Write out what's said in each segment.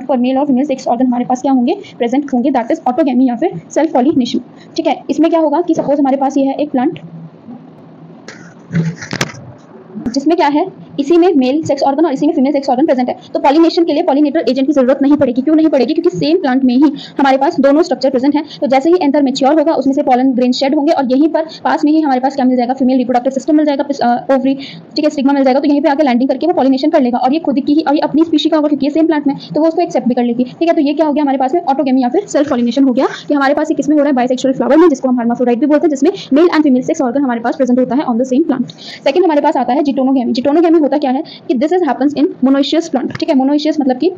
Plant पर mail और female sex organ हमारे पास क्या होंगे, प्रेजेंट होंगे, दैट इज ऑटोगैमी या फिर सेल्फ पॉलिनेशन। ठीक है, इसमें क्या होगा कि सपोज हमारे पास ये है एक प्लांट जिसमें क्या है, इसी में मेल सेक्स ऑर्गन और इसी में फीमेल सेक्स ऑर्गन प्रेजेंट है, तो पॉलिनेशन के लिए पॉलिनेटर एजेंट की जरूरत नहीं पड़ेगी। क्यों नहीं पड़ेगी? क्योंकि सेम प्लांट में ही हमारे पास दोनों स्ट्रक्चर प्रेजेंट है। तो जैसे ही एंथर मैच्योर होगा उसमें से पॉलन ग्रेन शेड होंगे और यहीं पर पास में ही हमारे पास क्या मिल जाएगा, फीमेल रिप्रोडक्टिव सिस्टम मिल जाएगा, ओवरी, ठीक है, स्टिग्मा मिल जाएगा। तो यहीं पे आके लैंडिंग करके वो पॉलिनेशन कर लेगा और ये खुद की ही और ये अपनी स्पीशी का होगा क्योंकि सेम प्लांट में, तो वो उसको एक्सेप्ट भी कर लेगी। ठीक है, तो ये क्या हो गया हमारे पास में ऑटोगैमी या फिर सेल्फ पॉलिनेशन हो गया कि हमारे पास किसमें हो रहा है, बाइसेक्सुअल फ्लावर में, जिसको हम हर्माफ्रोडाइट भी बोलते हैं, जिसमें male and female sex organ हमारे पास प्रेजेंट होता है on the same plant. Second हमारे पास आता है जिटोनोगैमी। जिटोनोगैमी होता क्या है कि this is happens in monoecious plant. ठीक है, मोनोइशियस मतलब कि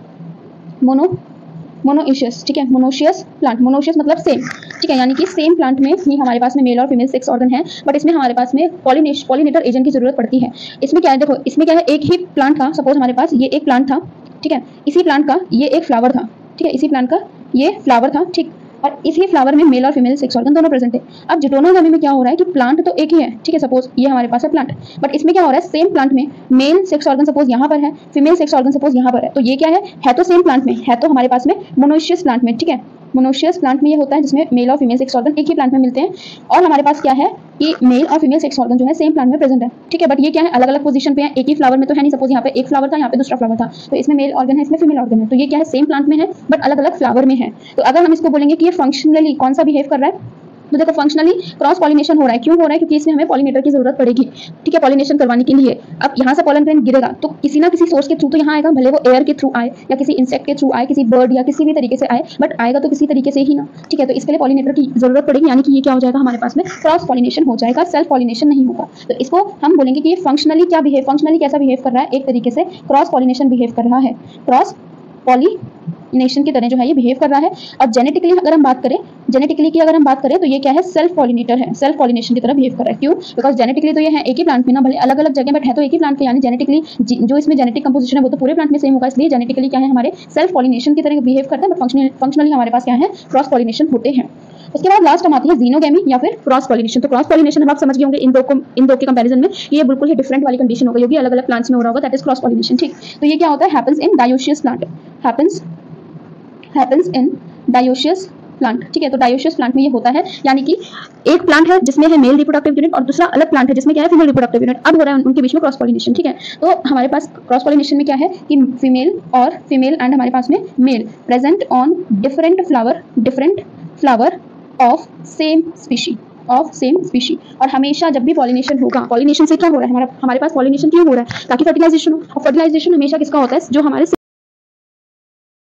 मोनोइशियस, ठीक है, मोनोशियस प्लांट, मोनोशियस मतलब सेम। ठीक है, यानी कि सेम प्लांट में ही हमारे पास में मेल और फीमेल सेक्स ऑर्गन है, बट इसमें हमारे पास में पॉलिनेटर एजेंट की जरूरत पड़ती है। इसमें क्या है, देखो इसमें क्या है, एक ही प्लांट था, सपोज हमारे पास ये एक प्लांट था, ठीक है, इसी प्लांट का ये एक फ्लावर था, ठीक है, इसी प्लांट का ये फ्लावर था, ठीक, और इसी फ्लावर में मेल और फीमेल सेक्स ऑर्गन दोनों प्रेजेंट है। अब जिटोनोगैमी में क्या हो रहा है कि प्लांट तो एक ही है, ठीक है, सपोज ये हमारे पास है प्लांट, बट इसमें क्या हो रहा है, सेम प्लांट में मेल सेक्स ऑर्गन सपोज यहाँ पर है, फीमेल सेक्स ऑर्गन सपोज यहाँ पर है, तो ये क्या है तो सेम प्लांट में है, तो हमारे पास में मोनोइशियस प्लांट में, ठीक है, मोनोशियस प्लांट में ये होता है जिसमें मेल और फीमेल सेक्स ऑर्गन एक ही प्लांट में मिलते हैं, और हमारे पास क्या है कि मेल और फीमेल सेक्स ऑर्गन जो है सेम प्लांट में प्रेजेंट है। ठीक है, बट ये क्या है, अलग अलग पोजीशन पे है, एक ही फ्लावर में तो है नहीं, सपोज यहाँ पे एक फ्लावर था, यहाँ पे दूसरा फ्लावर था, तो इसमें मेल ऑर्गन है, इसमें फीमेल ऑर्गन है, तो ये क्या है, सेम प्लांट में है बट अलग अलग फ्लावर में है। तो अगर हम इसको बोलेंगे कि ये फंक्शनली कौन सा बिहेव कर रहा है, तो देखो फंक्शनली क्रॉस पॉलिनेशन हो रहा है। क्यों हो रहा है? क्योंकि इसमें हमें पॉलिनेटर की जरूरत पड़ेगी, ठीक है, पॉलिनेशन करवाने के लिए। अब यहाँ से पॉलन ग्रेन गिरेगा तो किसी ना किसी सोर्स के थ्रू तो यहाँ आएगा, भले वो एयर के थ्रू आए या किसी इंसेक्ट के थ्रू आए, किसी बर्ड या किसी भी तरीके से आए, बट आएगा तो किसी तरीके से ही ना। ठीक है, तो इसके लिए पॉलिनेटर की जरूरत पड़ेगी, यानी कि ये क्या हो जाएगा हमारे पास में क्रॉस पॉलिनेशन हो जाएगा, सेल्फ पॉलिनेशन नहीं होगा। तो इसको हम बोलेंगे कि ये फंक्शनली क्या बिहेव, फंक्शनली कैसा बिहेव कर रहा है, एक तरीके से क्रॉस पॉलिनेशन बिहेव कर रहा है, क्रॉस पॉलिनेशन की तरह जो है ये बिहेव कर रहा है। और जेनेटिकली अगर हम बात करें, जेनेटिकली की अगर हम बात करें तो ये क्या है, सेल्फ पॉलिनेटर है, सेल्फ पॉलिनेशन की तरह बिहेव कर रहा है। क्यों? बिकॉज जेनेटिकली तो ये है एक ही प्लांट में ना, भले अलग अलग जगह बट है तो एक ही प्लांट के, यानी जेनेटिकली जो इसमें जेनेटिक कंपोजिशन है वो तो पूरे प्लांट में सेम होगा, इसलिए जेनेटिकली क्या है हमारे सेल्फ पॉलिनेशन की तरह बिहेव करता है, बट फंक्शनली हमारे पास क्या है, क्रॉस पॉलिनेशन होते हैं। उसके बाद लास्ट हम आती है जीनोगैमी या फिर क्रॉस पॉलिनेशन। तो क्रॉस पॉलिनेशन हम आप समझ गए होंगे इन दो के कंपैरिजन में ये बिल्कुल ही डिफरेंट वाली कंडीशन हो गई होगी, अलग अलग प्लांट्स में हो रहा होगा, दैट इज क्रॉस पॉलिनेशन। ठीक, तो ये क्या होता है, happens in dioecious plant, happens in dioecious plant. ठीक है, तो डायोशियस प्लांट में ये होता है, यानी कि एक प्लांट है जिसमें है मेल रिप्रोडक्टिव यूनिट और दूसरा अलग प्लांट है जिसमें क्या है फीमेल रिप्रोडक्टिव यूनिट। अब हो रहा है उनके बीच में क्रॉस पॉलिनेशन। ठीक है, तो हमारे पास क्रॉस पॉलिनेशन में क्या है कि फीमेल एंड हमारे पास में male present on different flower of same species, और हमेशा जब भी पॉलिनेशन होगा, पॉलिनेशन से क्या हो रहा है हमारे पास पॉलिनेशन क्यों हो रहा है, ताकि फर्टिलाइजेशन हो, और फर्टिलाइजेशन हमेशा किसका होता है, जो हमारे